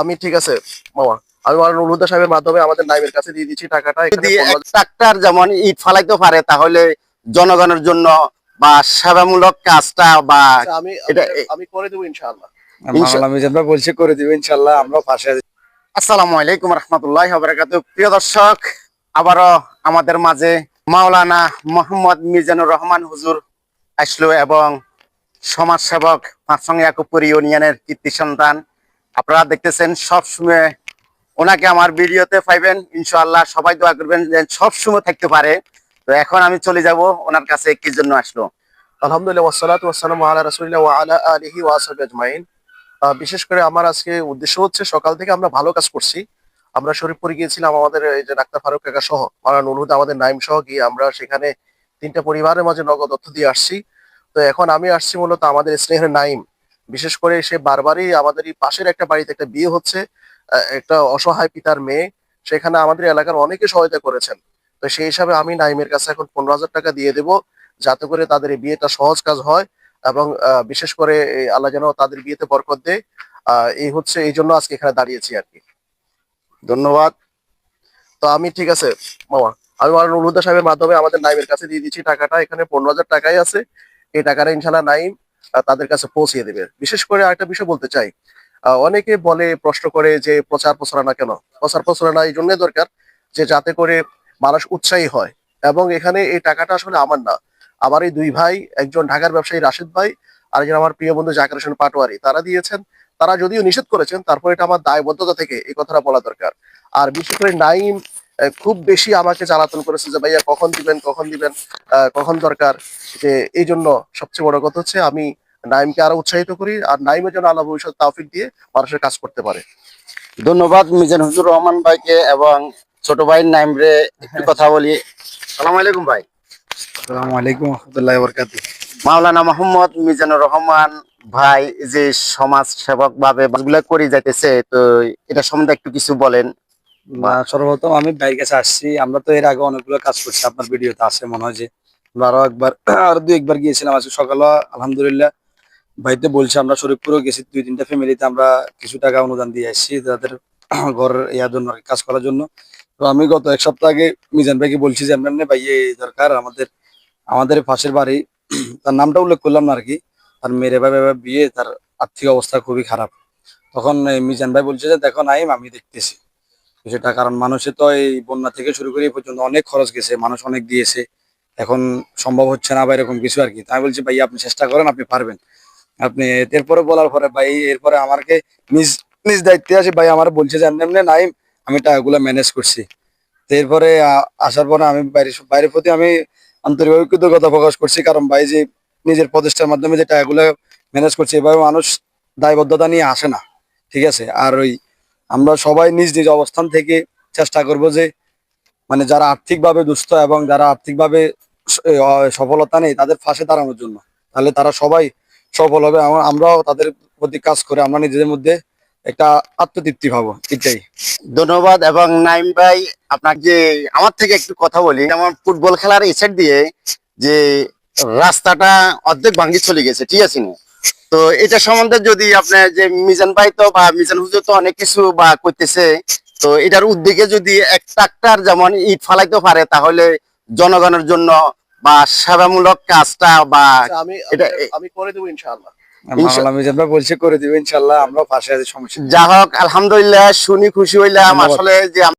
আমি ঠিক আছে মামা, আমি মাওলানা সাহেবের মাধ্যমে আমাদের নাইমের কাছে দিয়ে দিচ্ছি টাকাটা। যদি এক ট্রাক্টর যেমন ইট ফালাইতে পারে তাহলে জনগণের জন্য বা সেবামূলক কাজটা বা আচ্ছা, আমি এটা আমি করে দেবো ইনশাআল্লাহ। বলছি করে দিব ইনশাল্লাহ, আমরা পাশে আছি। আসসালামু আলাইকুম রহমতুল্লাহি ওয়া বারাকাতুহু। প্রিয় দর্শক, আবারও আমাদের মাঝে মাওলানা মোহাম্মদ মিজানুর রহমান হুজুর আসলো এবং সমাজসেবক পাঁচসং ইয়াকুবপুর ইউনিয়নের কীর্তি সন্তান। আপনারা দেখতেছেন সবসময় ওনাকে আমার ভিডিওতে পাইবেন ইনশাআল্লাহ। সবাই দোয়া করবেন যে সবসময় থাকতে পারে। তো এখন আমি চলে যাব ওনার কাছে, কি জন্য আসলো। আলহামদুলিল্লাহ ওয়াসসালাতু ওয়াসসালামু আলা রাসূলিল্লাহ ওয়া আলা আলিহি ওয়া আসহাবিহি আজমাইন। বিশেষ করে আমার আজকে উদ্দেশ্য হচ্ছে, সকাল থেকে আমরা ভালো কাজ করছি। আমরা শরীফপুরে গিয়েছিলাম, আমাদের এই যে ডাক্তার ফারুক কাকা সহ মাওলানা নুরুল হুদা, আমাদের নাইম সহ গিয়ে আমরা সেখানে 3টা পরিবারের মাঝে নগদ অর্থ দিয়ে আসছি। তো এখন আমি আসছি মূলত আমাদের স্নেহের নাইম। বিশেষ করে সে বারবারই আমাদের এই পাশের একটা বাড়িতে একটা বিয়ে হচ্ছে, একটা অসহায় পিতার মেয়ে, সেখানে আমাদের এলাকার অনেকে সহায়তা করেছেন। তো সেই হিসাবে আমি নাইমের কাছে এখন 15,000 টাকা দিয়ে দেবো, যাতে করে তাদের এই বিয়েটা সহজ কাজ হয় এবং বিশেষ করে এই আল্লাহ যেন তাদের বিয়েতে বরকত দেয়। এই হচ্ছে, এই জন্য আজকে এখানে দাঁড়িয়েছি আর কি। ধন্যবাদ। তো আমি ঠিক আছে মামা, আমি মাওলানা নুরুল হুদা সাহেবের মাধ্যমে আমাদের নাইমের কাছে দিয়ে দিচ্ছি টাকাটা। এখানে 15,000 টাকাই আছে। এই টাকাটা ইনশাল্লাহ নাইম তাদের কাছে পৌঁছিয়ে দেবে। বিশেষ করে আরেকটা বিষয় বলতে চাই, অনেকে বলে, প্রশ্ন করে যে প্রচার প্রচারণা কেন? প্রচার প্রচারণা এই জন্য দরকার যে যাতে করে মানুষ উৎসাহী হয়। এবং এখানে এই টাকাটা আসলে আমার না, আমার এই দুই ভাই, একজন ঢাকার ব্যবসায়ী রাশেদ ভাই, আর একজন আমার প্রিয় বন্ধু জাকির হোসেন পাটোয়ারি, তারা দিয়েছেন। তারা যদিও নিষেধ করেছেন, তারপর এটা আমার দায়বদ্ধতা থেকে এই কথাটা বলা দরকার। আর বিশেষ করে নাইম খুব বেশি আমাকে জ্বালাতন করেছে যে ভাইয়া কখন দিবেন, কখন দিবেন, কখন দরকার। যে এই জন্য সবচেয়ে বড় কথা হচ্ছে আমি নাইমকে আরো উৎসাহিত করি, আর নাইমের জন্য আল্লাহ ভবিষ্যৎ তৌফিক দিয়ে মানুষের কাজ করতে পারে। ধন্যবাদ মিজান হুজুর রহমান ভাইকে এবং ছোট ভাই নাইম রে। একটু কথা বলি। সালাম আলাইকুম ভাই। আসসালামু আলাইকুম রহমতুল্লাহি ওয়া বারাকাতুহু। মাওলানা মোহাম্মদ মিজানুর রহমান ভাই যে সমাজ সেবক ভাবে কাজগুলো করে যাইতেছে, তো এটা সম্বন্ধে একটু কিছু বলেন। সর্বপ্রথম আমি ভাইয়ের কাছে আসছি। আমরা তো এর আগে অনেকগুলো কাজ করছি, আপনার ভিডিওতে আছে মনে হয় যে আমরা আরো একবার আরো দুই একবার গিয়েছিলাম। আজকে সকালে আলহামদুলিল্লাহ ভাইতে বলছি, আমরা শরীফপুরেও গেছি, 2-3টা ফ্যামিলিতে আমরা কিছু টাকা অনুদান দিয়ে আসছি তাদের ঘর ইয়ার জন্য, কাজ করার জন্য। তো আমি গত এক সপ্তাহ আগে মিজান ভাইকে বলছি যে এমনি ভাই এই দরকার আমাদের, আমাদের পাশের বাড়ি, তার নামটা উল্লেখ করলাম না আর কি, তার মেরে ভাই বিয়ে, তার আর্থিক অবস্থা খুবই খারাপ। তখন মিজান ভাই বলছে যে দেখো নাইম, আমি দেখতেছি সেটা, কারণ মানুষে তো এই বন্যা থেকে শুরু করে এই পর্যন্ত অনেক খরচ গেছে, মানুষ অনেক দিয়েছে, এখন সম্ভব হচ্ছে না বা এরকম কিছু আর কি। তাই বলছি ভাই আপনি চেষ্টা করেন, আপনি পারবেন। আপনি এরপরে বলার পরে ভাই এরপরে আমাকে নিজ নিজ দায়িত্বে আসে ভাই আমার বলছে যে এমনি এমনি নাইম আমি টাকাগুলো ম্যানেজ করছি। তো এরপরে আসার পরে আমি বাইরের প্রতি আমি আন্তরিকভাবে কৃতজ্ঞতা প্রকাশ করছি, কারণ ভাই যে নিজের প্রচেষ্টার মাধ্যমে যে টাকাগুলো ম্যানেজ করছে, এভাবে মানুষ দায়বদ্ধতা নিয়ে আসে না, ঠিক আছে। আর ওই আমরা সবাই নিজ নিজ অবস্থান থেকে চেষ্টা করব যে মানে যারা আর্থিকভাবে দুস্থ এবং যারা আর্থিকভাবে সফলতা নেই তাদের পাশে দাঁড়ানোর জন্য, তাহলে তারা সবাই সফল হবে। আমরাও তাদের প্রতি কাজ করে আমরা নিজেদের মধ্যে একটা আত্মতৃপ্তি পাবো, এটাই। ধন্যবাদ। এবং নাইম ভাই, আপনার যে আমার থেকে একটু কথা বলি, যেমন ফুটবল খেলার এই সাইড দিয়ে যে রাস্তাটা অর্ধেক ভাঙ্গি চলে গেছে, ঠিক আছে না? তো এটা সম্বন্ধে যদি আপনার যে মিজান ভাই তো বা মিজান হুজুর তো অনেক কিছু বা করতেছে, তো এটার উদ্যোগে যদি এক ট্রাক্টর যেমন ইট ফালাইতে পারে তাহলে জনগণের জন্য বা সেবামূলক কাজটা বা আচ্ছা, আমি এটা আমি করে দেবো ইনশাআল্লাহ। মিজান ভাই বলছে করে দিবে ইনশাল্লাহ, আমরা পাশে আছি, সমস্যা নেই। যা হোক, আলহামদুলিল্লাহ, শুনি খুশি হইলাম ধন্যবাদ। আসলে যে